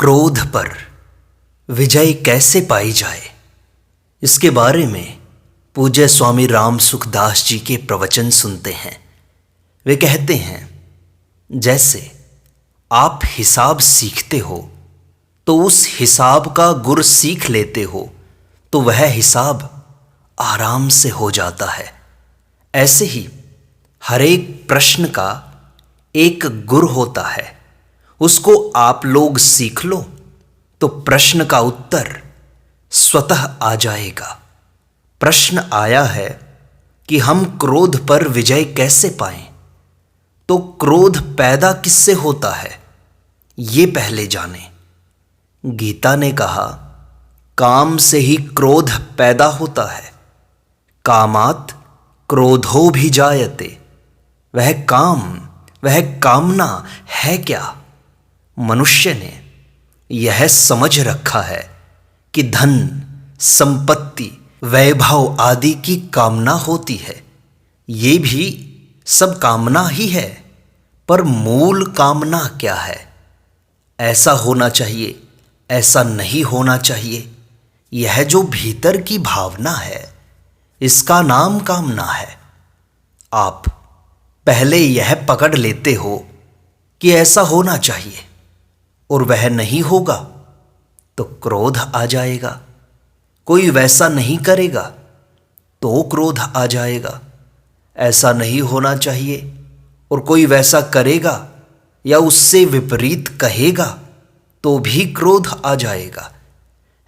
क्रोध पर विजय कैसे पाई जाए, इसके बारे में पूज्य स्वामी राम सुखदास जी के प्रवचन सुनते हैं। वे कहते हैं, जैसे आप हिसाब सीखते हो तो उस हिसाब का गुर सीख लेते हो तो वह हिसाब आराम से हो जाता है। ऐसे ही हर एक प्रश्न का एक गुर होता है, उसको आप लोग सीख लो तो प्रश्न का उत्तर स्वतः आ जाएगा। प्रश्न आया है कि हम क्रोध पर विजय कैसे पाएं, तो क्रोध पैदा किससे होता है ये पहले जानें। गीता ने कहा, काम से ही क्रोध पैदा होता है, कामात क्रोधो भी जायते। वह काम, वह कामना है क्या? मनुष्य ने यह समझ रखा है कि धन, संपत्ति, वैभव आदि की कामना होती है। ये भी सब कामना ही है, पर मूल कामना क्या है? ऐसा होना चाहिए, ऐसा नहीं होना चाहिए, यह जो भीतर की भावना है, इसका नाम कामना है। आप पहले यह पकड़ लेते हो कि ऐसा होना चाहिए और वह नहीं होगा तो क्रोध आ जाएगा। कोई वैसा नहीं करेगा तो क्रोध आ जाएगा। ऐसा नहीं होना चाहिए और कोई वैसा करेगा या उससे विपरीत कहेगा तो भी क्रोध आ जाएगा।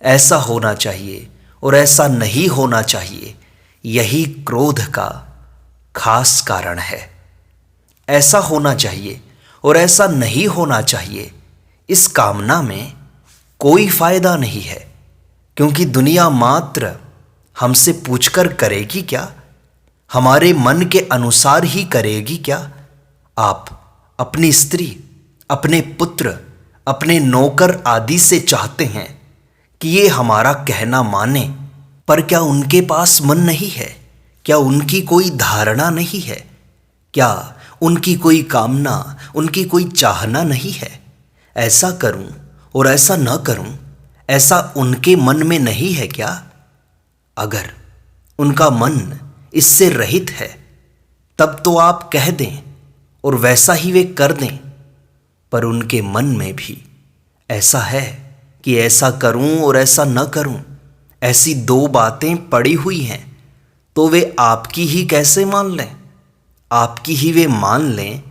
ऐसा होना चाहिए और ऐसा नहीं होना चाहिए, यही क्रोध का खास कारण है। ऐसा होना चाहिए और ऐसा नहीं होना चाहिए, इस कामना में कोई फायदा नहीं है, क्योंकि दुनिया मात्र हमसे पूछकर करेगी क्या? हमारे मन के अनुसार ही करेगी क्या? आप अपनी स्त्री, अपने पुत्र, अपने नौकर आदि से चाहते हैं कि ये हमारा कहना माने, पर क्या उनके पास मन नहीं है? क्या उनकी कोई धारणा नहीं है? क्या उनकी कोई कामना, उनकी कोई चाहना नहीं है? ऐसा करूं और ऐसा न करूं, ऐसा उनके मन में नहीं है क्या? अगर उनका मन इससे रहित है तब तो आप कह दें और वैसा ही वे कर दें, पर उनके मन में भी ऐसा है कि ऐसा करूं और ऐसा न करूं, ऐसी दो बातें पड़ी हुई हैं, तो वे आपकी ही कैसे मान लें? आपकी ही वे मान लें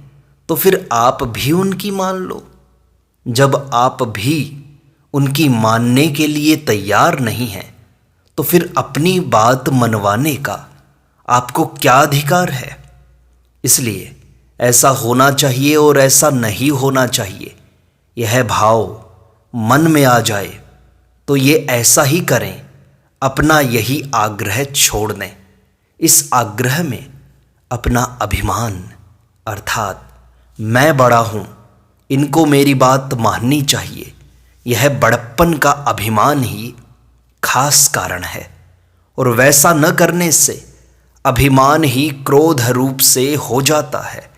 तो फिर आप भी उनकी मान लो। जब आप भी उनकी मानने के लिए तैयार नहीं हैं, तो फिर अपनी बात मनवाने का आपको क्या अधिकार है? इसलिए ऐसा होना चाहिए और ऐसा नहीं होना चाहिए, यह भाव मन में आ जाए तो ये ऐसा ही करें, अपना यही आग्रह छोड़ दें। इस आग्रह में अपना अभिमान, अर्थात मैं बड़ा हूँ, इनको मेरी बात माननी चाहिए, यह बड़प्पन का अभिमान ही खास कारण है। और वैसा न करने से अभिमान ही क्रोध रूप से हो जाता है।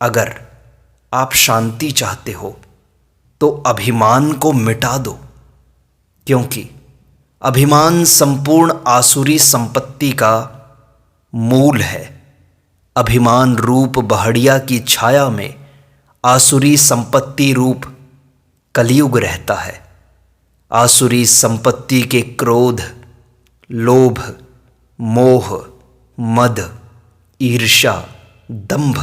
अगर आप शांति चाहते हो तो अभिमान को मिटा दो, क्योंकि अभिमान संपूर्ण आसुरी संपत्ति का मूल है। अभिमान रूप बहड़िया की छाया में आसुरी संपत्ति रूप कलयुग रहता है। आसुरी संपत्ति के क्रोध, लोभ, मोह, मद, ईर्ष्या, दंभ,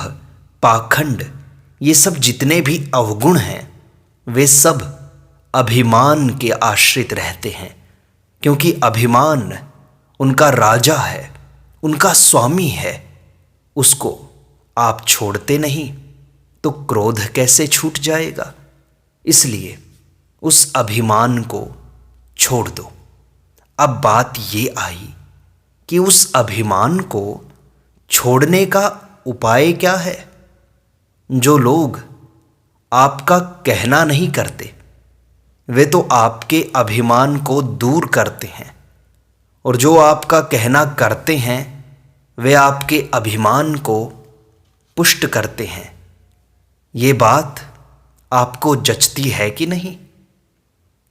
पाखंड, ये सब जितने भी अवगुण हैं, वे सब अभिमान के आश्रित रहते हैं, क्योंकि अभिमान उनका राजा है, उनका स्वामी है। उसको आप छोड़ते नहीं तो क्रोध कैसे छूट जाएगा? इसलिए उस अभिमान को छोड़ दो। अब बात ये आई कि उस अभिमान को छोड़ने का उपाय क्या है? जो लोग आपका कहना नहीं करते, वे तो आपके अभिमान को दूर करते हैं, और जो आपका कहना करते हैं वे आपके अभिमान को पुष्ट करते हैं। ये बात आपको जचती है कि नहीं?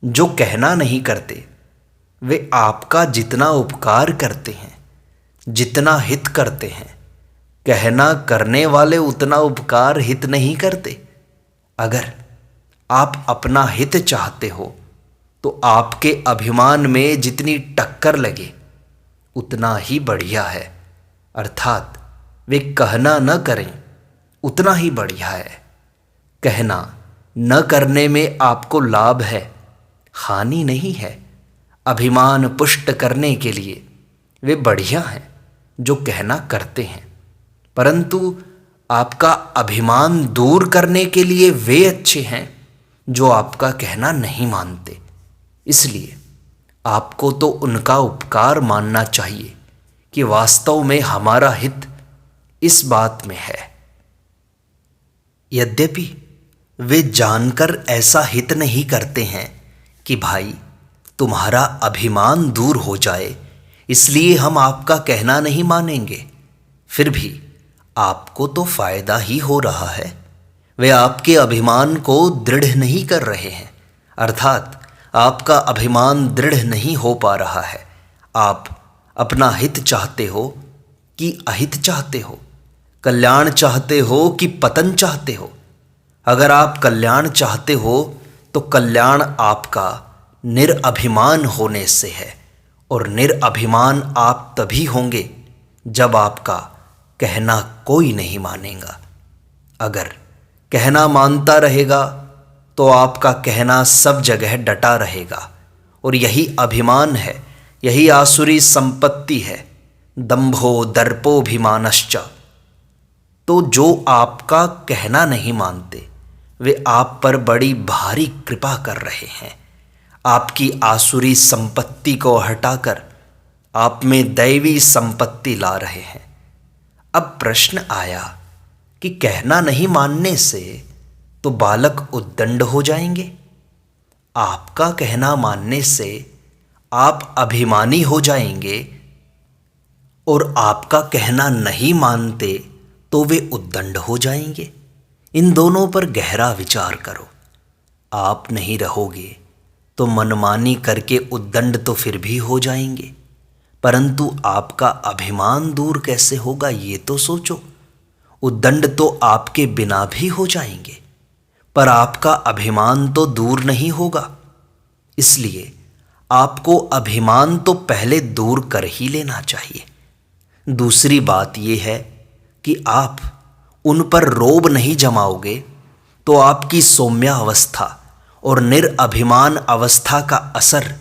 जो कहना नहीं करते वे आपका जितना उपकार करते हैं, जितना हित करते हैं, कहना करने वाले उतना उपकार हित नहीं करते। अगर आप अपना हित चाहते हो तो आपके अभिमान में जितनी टक्कर लगे उतना ही बढ़िया है, अर्थात वे कहना न करें उतना ही बढ़िया है। कहना न करने में आपको लाभ है, हानि नहीं है। अभिमान पुष्ट करने के लिए वे बढ़िया हैं जो कहना करते हैं, परंतु आपका अभिमान दूर करने के लिए वे अच्छे हैं जो आपका कहना नहीं मानते। इसलिए आपको तो उनका उपकार मानना चाहिए कि वास्तव में हमारा हित इस बात में है। यद्यपि वे जानकर ऐसा हित नहीं करते हैं कि भाई तुम्हारा अभिमान दूर हो जाए, इसलिए हम आपका कहना नहीं मानेंगे, फिर भी आपको तो फायदा ही हो रहा है। वे आपके अभिमान को दृढ़ नहीं कर रहे हैं, अर्थात आपका अभिमान दृढ़ नहीं हो पा रहा है। आप अपना हित चाहते हो कि अहित चाहते हो, कल्याण चाहते हो कि पतन चाहते हो। अगर आप कल्याण चाहते हो तो कल्याण आपका निरअभिमान होने से है, और निरअभिमान आप तभी होंगे जब आपका कहना कोई नहीं मानेगा। अगर कहना मानता रहेगा तो आपका कहना सब जगह डटा रहेगा, और यही अभिमान है, यही आसुरी संपत्ति है, दंभो दर्पोभिमानश्च। तो जो आपका कहना नहीं मानते वे आप पर बड़ी भारी कृपा कर रहे हैं। आपकी आसुरी संपत्ति को हटाकर आप में दैवी संपत्ति ला रहे हैं। अब प्रश्न आया कि कहना नहीं मानने से तो बालक उद्दंड हो जाएंगे। आपका कहना मानने से आप अभिमानी हो जाएंगे, और आपका कहना नहीं मानते तो वे उद्दंड हो जाएंगे। इन दोनों पर गहरा विचार करो। आप नहीं रहोगे तो मनमानी करके उद्दंड तो फिर भी हो जाएंगे, परंतु आपका अभिमान दूर कैसे होगा ये तो सोचो। उद्दंड तो आपके बिना भी हो जाएंगे, पर आपका अभिमान तो दूर नहीं होगा। इसलिए आपको अभिमान तो पहले दूर कर ही लेना चाहिए। दूसरी बात यह है कि आप उन पर रोब नहीं जमाओगे तो आपकी सौम्य अवस्था और निरअभिमान अवस्था का असर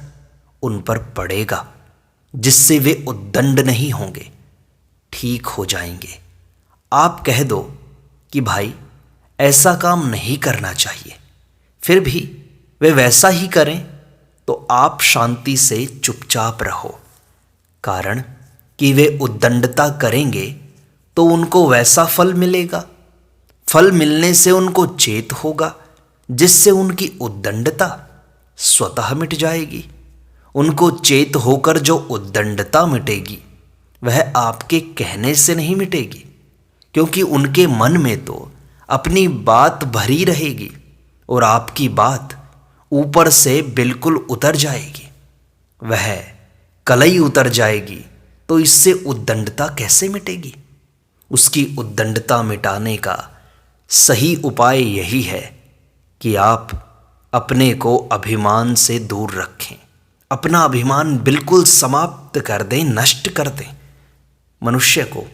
उन पर पड़ेगा, जिससे वे उद्दंड नहीं होंगे, ठीक हो जाएंगे। आप कह दो कि भाई ऐसा काम नहीं करना चाहिए, फिर भी वे वैसा ही करें तो आप शांति से चुपचाप रहो, कारण कि वे उद्दंडता करेंगे तो उनको वैसा फल मिलेगा। फल मिलने से उनको चेत होगा, जिससे उनकी उद्दंडता स्वतः मिट जाएगी। उनको चेत होकर जो उद्दंडता मिटेगी वह आपके कहने से नहीं मिटेगी, क्योंकि उनके मन में तो अपनी बात भरी रहेगी और आपकी बात ऊपर से बिल्कुल उतर जाएगी। वह कलई उतर जाएगी तो इससे उद्दंडता कैसे मिटेगी? उसकी उद्दंडता मिटाने का सही उपाय यही है कि आप अपने को अभिमान से दूर रखें, अपना अभिमान बिल्कुल समाप्त कर दें, नष्ट कर दें। मनुष्य को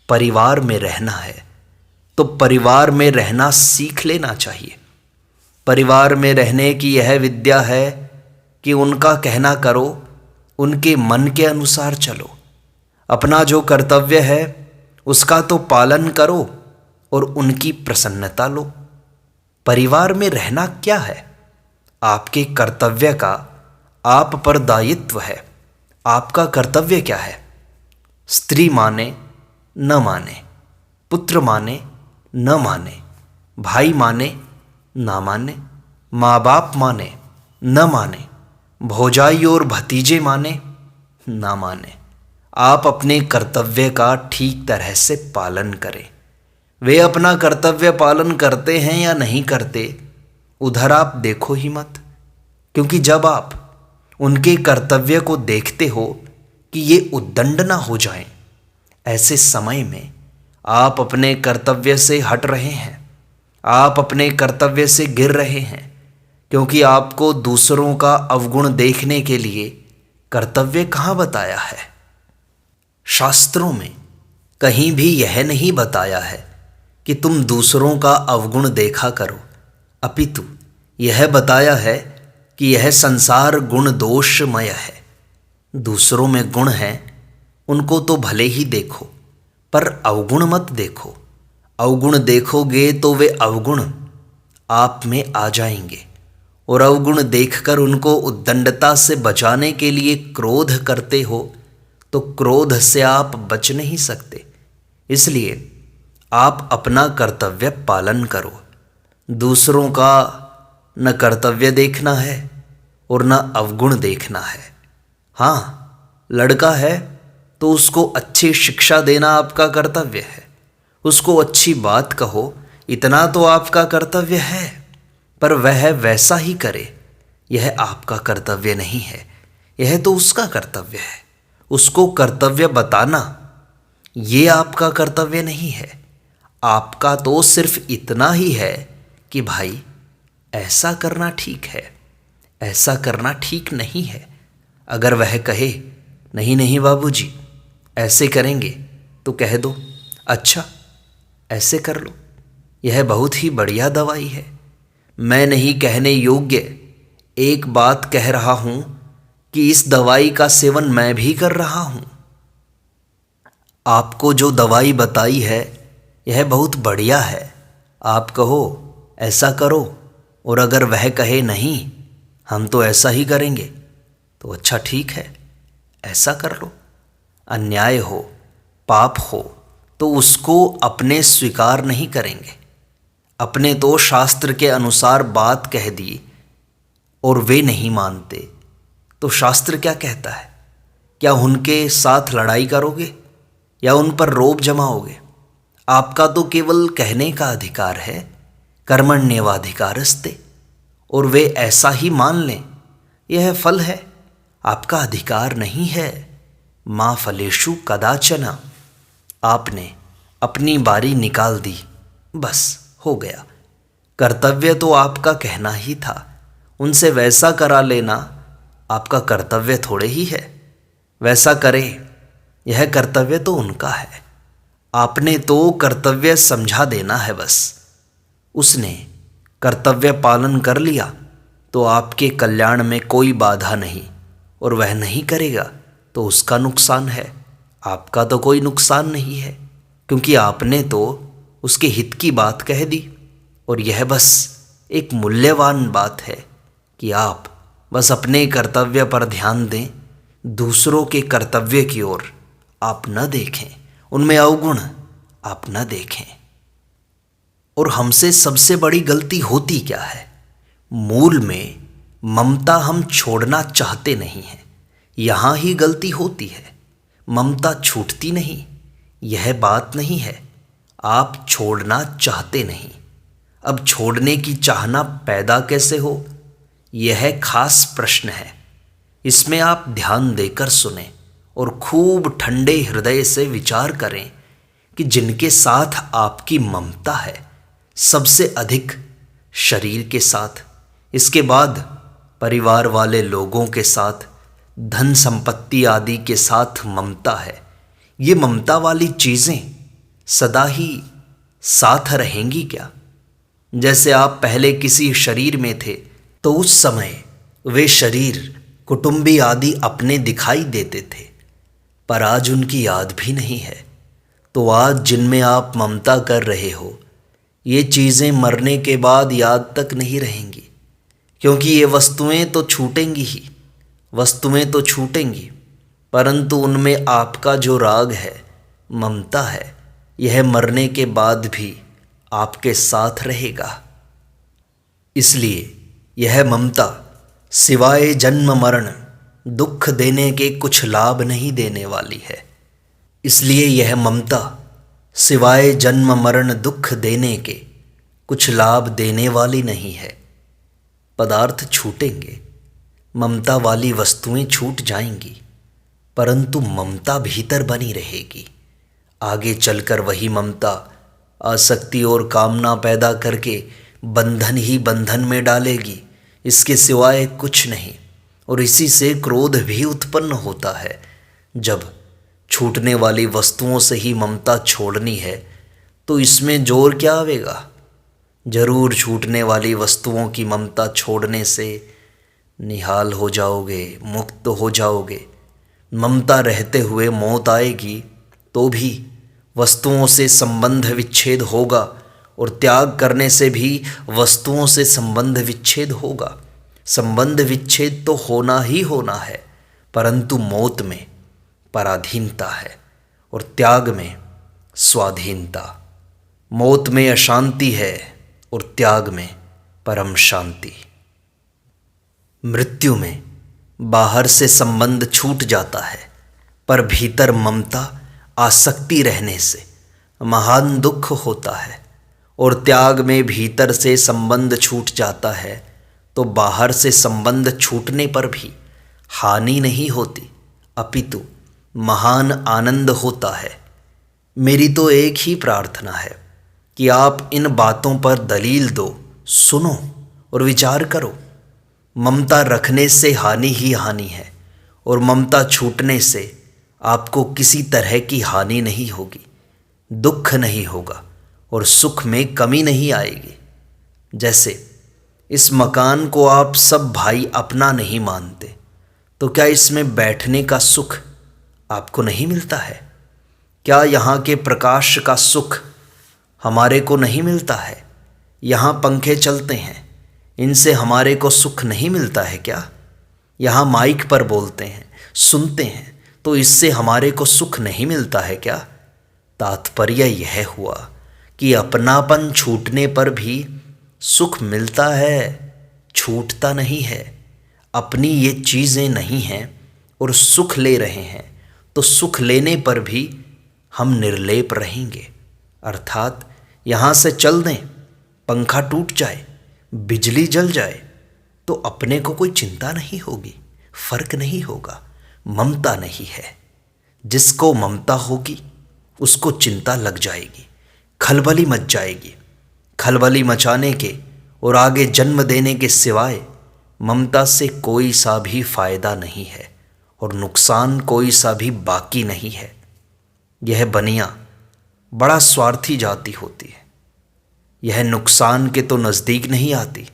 परिवार में रहना है तो परिवार में रहना सीख लेना चाहिए। परिवार में रहने की यह विद्या है कि उनका कहना करो, उनके मन के अनुसार चलो, अपना जो कर्तव्य है उसका तो पालन करो और उनकी प्रसन्नता लो। परिवार में रहना क्या है? आपके कर्तव्य का आप पर दायित्व है। आपका कर्तव्य क्या है? स्त्री माने न माने, पुत्र माने न माने, भाई माने ना माने, माँ बाप माने न माने, भौजाई और भतीजे माने ना माने, आप अपने कर्तव्य का ठीक तरह से पालन करें। वे अपना कर्तव्य पालन करते हैं या नहीं करते, उधर आप देखो ही मत। क्योंकि जब आप उनके कर्तव्य को देखते हो कि ये उद्दंड ना हो जाएं, ऐसे समय में आप अपने कर्तव्य से हट रहे हैं, आप अपने कर्तव्य से गिर रहे हैं, क्योंकि आपको दूसरों का अवगुण देखने के लिए कर्तव्य कहाँ बताया है। शास्त्रों में कहीं भी यह नहीं बताया है कि तुम दूसरों का अवगुण देखा करो, अपितु यह बताया है कि यह संसार गुण दोषमय है। दूसरों में गुण हैं, उनको तो भले ही देखो, पर अवगुण मत देखो। अवगुण देखोगे तो वे अवगुण आप में आ जाएंगे, और अवगुण देखकर उनको उद्दंडता से बचाने के लिए क्रोध करते हो तो क्रोध से आप बच नहीं सकते। इसलिए आप अपना कर्तव्य पालन करो। दूसरों का न कर्तव्य देखना है और न अवगुण देखना है। हाँ, लड़का है तो उसको अच्छी शिक्षा देना आपका कर्तव्य है, उसको अच्छी बात कहो, इतना तो आपका कर्तव्य है। पर वह वैसा ही करे, यह आपका कर्तव्य नहीं है, यह तो उसका कर्तव्य है। उसको कर्तव्य बताना ये आपका कर्तव्य नहीं है। आपका तो सिर्फ इतना ही है कि भाई ऐसा करना ठीक है, ऐसा करना ठीक नहीं है। अगर वह कहे नहीं नहीं बाबूजी ऐसे करेंगे, तो कह दो अच्छा ऐसे कर लो, यह बहुत ही बढ़िया दवाई है। मैं नहीं कहने योग्य एक बात कह रहा हूं कि इस दवाई का सेवन मैं भी कर रहा हूं। आपको जो दवाई बताई है यह बहुत बढ़िया है, आप कहो ऐसा करो, और अगर वह कहे नहीं हम तो ऐसा ही करेंगे, तो अच्छा ठीक है ऐसा कर लो। अन्याय हो, पाप हो तो उसको अपने स्वीकार नहीं करेंगे। अपने तो शास्त्र के अनुसार बात कह दी और वे नहीं मानते, तो शास्त्र क्या कहता है? क्या उनके साथ लड़ाई करोगे या उन पर रोब जमाओगे? आपका तो केवल कहने का अधिकार है, कर्मण्येवाधिकारस्ते, और वे ऐसा ही मान लें, यह फल है, आपका अधिकार नहीं है। माँ फलेषु कदाचन। आपने अपनी बारी निकाल दी, बस हो गया। कर्तव्य तो आपका कहना ही था, उनसे वैसा करा लेना आपका कर्तव्य थोड़े ही है। वैसा करे यह कर्तव्य तो उनका है, आपने तो कर्तव्य समझा देना है बस। उसने कर्तव्य पालन कर लिया तो आपके कल्याण में कोई बाधा नहीं, और वह नहीं करेगा तो उसका नुकसान है, आपका तो कोई नुकसान नहीं है, क्योंकि आपने तो उसके हित की बात कह दी। और यह बस एक मूल्यवान बात है कि आप बस अपने कर्तव्य पर ध्यान दें, दूसरों के कर्तव्य की ओर आप न देखें, उनमें अवगुण आप न देखें। और हमसे सबसे बड़ी गलती होती क्या है? मूल में ममता हम छोड़ना चाहते नहीं हैं, यहाँ ही गलती होती है। ममता छूटती नहीं, यह बात नहीं है, आप छोड़ना चाहते नहीं। अब छोड़ने की चाहना पैदा कैसे हो, यह खास प्रश्न है। इसमें आप ध्यान देकर सुने और खूब ठंडे हृदय से विचार करें कि जिनके साथ आपकी ममता है, सबसे अधिक शरीर के साथ, इसके बाद परिवार वाले लोगों के साथ, धन संपत्ति आदि के साथ ममता है। ये ममता वाली चीज़ें सदा ही साथ रहेंगी क्या? जैसे आप पहले किसी शरीर में थे तो उस समय वे शरीर कुटुंबी आदि अपने दिखाई देते थे, पर आज उनकी याद भी नहीं है। तो आज जिनमें आप ममता कर रहे हो, ये चीज़ें मरने के बाद याद तक नहीं रहेंगी, क्योंकि ये वस्तुएं तो छूटेंगी ही, वस्तुएं तो छूटेंगी, परंतु उनमें आपका जो राग है, ममता है, यह मरने के बाद भी आपके साथ रहेगा। इसलिए यह ममता सिवाय जन्म मरण दुख देने के कुछ लाभ नहीं देने वाली है। इसलिए यह ममता सिवाय जन्म मरण दुख देने के कुछ लाभ देने वाली नहीं है। पदार्थ छूटेंगे, ममता वाली वस्तुएं छूट जाएंगी, परंतु ममता भीतर बनी रहेगी। आगे चलकर वही ममता आसक्ति और कामना पैदा करके बंधन ही बंधन में डालेगी, इसके सिवाय कुछ नहीं। और इसी से क्रोध भी उत्पन्न होता है। जब छूटने वाली वस्तुओं से ही ममता छोड़नी है तो इसमें जोर क्या आवेगा। जरूर छूटने वाली वस्तुओं की ममता छोड़ने से निहाल हो जाओगे, मुक्त हो जाओगे। ममता रहते हुए मौत आएगी तो भी वस्तुओं से संबंध विच्छेद होगा, और त्याग करने से भी वस्तुओं से संबंध विच्छेद होगा। संबंध विच्छेद तो होना ही होना है, परंतु मौत में पराधीनता है और त्याग में स्वाधीनता। मौत में अशांति है और त्याग में परम शांति। मृत्यु में बाहर से संबंध छूट जाता है, पर भीतर ममता आसक्ति रहने से महान दुख होता है। और त्याग में भीतर से संबंध छूट जाता है तो बाहर से संबंध छूटने पर भी हानि नहीं होती, अपितु महान आनंद होता है। मेरी तो एक ही प्रार्थना है कि आप इन बातों पर दलील दो, सुनो और विचार करो। ममता रखने से हानि ही हानि है, और ममता छूटने से आपको किसी तरह की हानि नहीं होगी, दुख नहीं होगा और सुख में कमी नहीं आएगी। जैसे इस मकान को आप सब भाई अपना नहीं मानते, तो क्या इसमें बैठने का सुख आपको नहीं मिलता है? क्या यहाँ के प्रकाश का सुख हमारे को नहीं मिलता है? यहाँ पंखे चलते हैं, इनसे हमारे को सुख नहीं मिलता है क्या? यहाँ माइक पर बोलते हैं, सुनते हैं, तो इससे हमारे को सुख नहीं मिलता है क्या? तात्पर्य यह हुआ कि अपनापन छूटने पर भी सुख मिलता है, छूटता नहीं है। अपनी ये चीज़ें नहीं हैं और सुख ले रहे हैं, तो सुख लेने पर भी हम निर्लेप रहेंगे। अर्थात यहाँ से चल दें, पंखा टूट जाए, बिजली जल जाए, तो अपने को कोई चिंता नहीं होगी, फर्क नहीं होगा। ममता नहीं है। जिसको ममता होगी उसको चिंता लग जाएगी, खलबली मच जाएगी। खलबली मचाने के और आगे जन्म देने के सिवाय ममता से कोई सा भी फायदा नहीं है, और नुकसान कोई सा भी बाकी नहीं है। यह बनिया बड़ा स्वार्थी जाति होती है। यह नुकसान के तो नज़दीक नहीं आती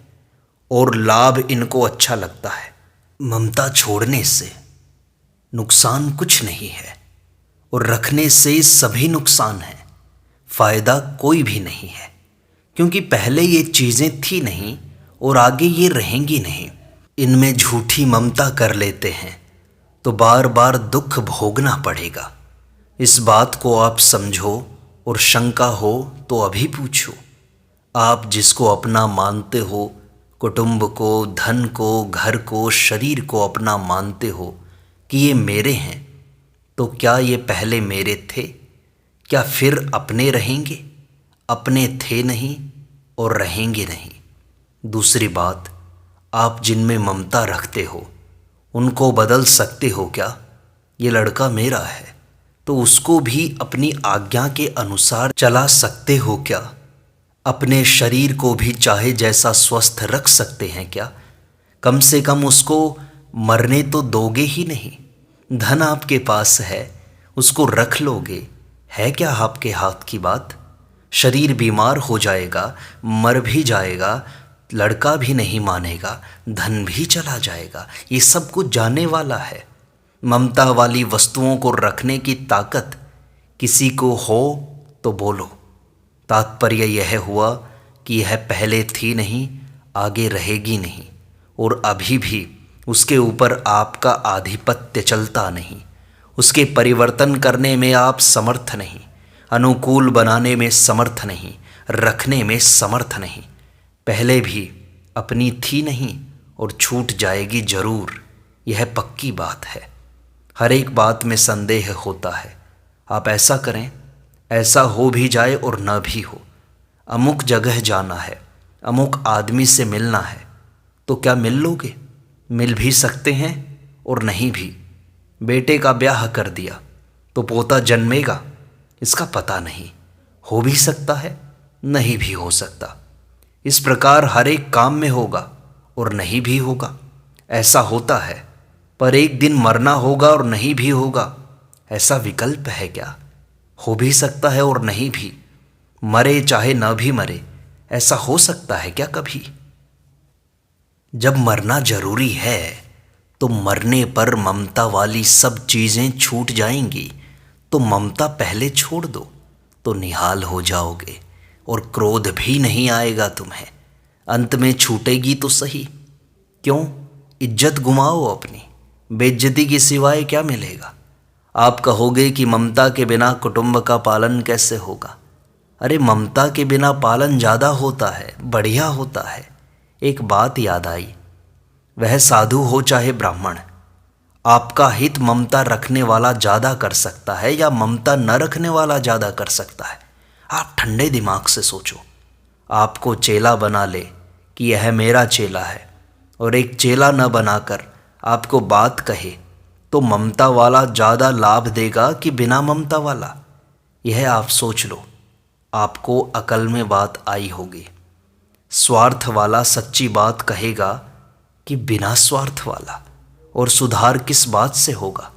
और लाभ इनको अच्छा लगता है। ममता छोड़ने से नुकसान कुछ नहीं है, और रखने से सभी नुकसान है, फायदा कोई भी नहीं है। क्योंकि पहले ये चीज़ें थी नहीं और आगे ये रहेंगी नहीं। इनमें झूठी ममता कर लेते हैं तो बार बार दुख भोगना पड़ेगा। इस बात को आप समझो, और शंका हो तो अभी पूछो। आप जिसको अपना मानते हो, कुटुंब को, धन को, घर को, शरीर को अपना मानते हो कि ये मेरे हैं, तो क्या ये पहले मेरे थे? क्या फिर अपने रहेंगे? अपने थे नहीं और रहेंगे नहीं। दूसरी बात, आप जिनमें ममता रखते हो उनको बदल सकते हो क्या? ये लड़का मेरा है, तो उसको भी अपनी आज्ञा के अनुसार चला सकते हो क्या? अपने शरीर को भी चाहे जैसा स्वस्थ रख सकते हैं क्या? कम से कम उसको मरने तो दोगे ही नहीं। धन आपके पास है, उसको रख लोगे, है क्या आपके हाथ की बात? शरीर बीमार हो जाएगा, मर भी जाएगा, लड़का भी नहीं मानेगा, धन भी चला जाएगा, ये सब कुछ जाने वाला है। ममता वाली वस्तुओं को रखने की ताकत किसी को हो तो बोलो। तात्पर्य यह हुआ कि यह पहले थी नहीं, आगे रहेगी नहीं, और अभी भी उसके ऊपर आपका आधिपत्य चलता नहीं। उसके परिवर्तन करने में आप समर्थ नहीं, अनुकूल बनाने में समर्थ नहीं, रखने में समर्थ नहीं। पहले भी अपनी थी नहीं और छूट जाएगी जरूर, यह पक्की बात है। हर एक बात में संदेह होता है। आप ऐसा करें, ऐसा हो भी जाए और न भी हो। अमुक जगह जाना है, अमुक आदमी से मिलना है, तो क्या मिल लोगे? मिल भी सकते हैं और नहीं भी। बेटे का ब्याह कर दिया तो पोता जन्मेगा, इसका पता नहीं। हो भी सकता है, नहीं भी हो सकता। इस प्रकार हर एक काम में होगा और नहीं भी होगा, ऐसा होता है। पर एक दिन मरना होगा और नहीं भी होगा, ऐसा विकल्प है क्या? हो भी सकता है और नहीं भी। मरे चाहे न भी मरे, ऐसा हो सकता है क्या कभी? जब मरना जरूरी है तो मरने पर ममता वाली सब चीजें छूट जाएंगी। तो ममता पहले छोड़ दो तो निहाल हो जाओगे और क्रोध भी नहीं आएगा तुम्हें। अंत में छूटेगी तो सही, क्यों? इज्जत गुमाओ अपनी, बेइज्जती के सिवाय क्या मिलेगा? आप कहोगे कि ममता के बिना कुटुंब का पालन कैसे होगा? अरे ममता के बिना पालन ज़्यादा होता है, बढ़िया होता है। एक बात याद आई, वह साधु हो चाहे ब्राह्मण, आपका हित ममता रखने वाला ज़्यादा कर सकता है या ममता न रखने वाला ज़्यादा कर सकता है? आप ठंडे दिमाग से सोचो। आपको चेला बना ले कि यह मेरा चेला है और एक चेला न बनाकर आपको बात कहे, तो ममता वाला ज़्यादा लाभ देगा कि बिना ममता वाला? यह आप सोच लो, आपको अकल में बात आई होगी। स्वार्थ वाला सच्ची बात कहेगा कि बिना स्वार्थ वाला, और सुधार किस बात से होगा?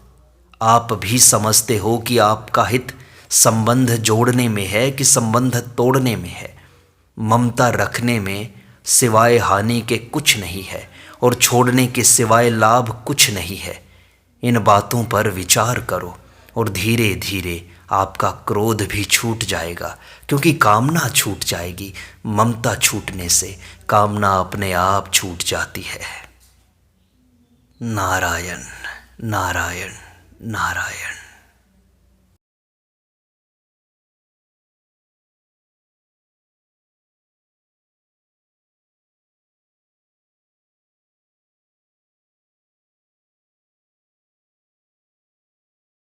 आप भी समझते हो कि आपका हित संबंध जोड़ने में है कि संबंध तोड़ने में है। ममता रखने में सिवाय हानि के कुछ नहीं है और छोड़ने के सिवाय लाभ कुछ नहीं है। इन बातों पर विचार करो और धीरे धीरे आपका क्रोध भी छूट जाएगा, क्योंकि कामना छूट जाएगी। ममता छूटने से कामना अपने आप छूट जाती है। नारायण नारायण नारायण।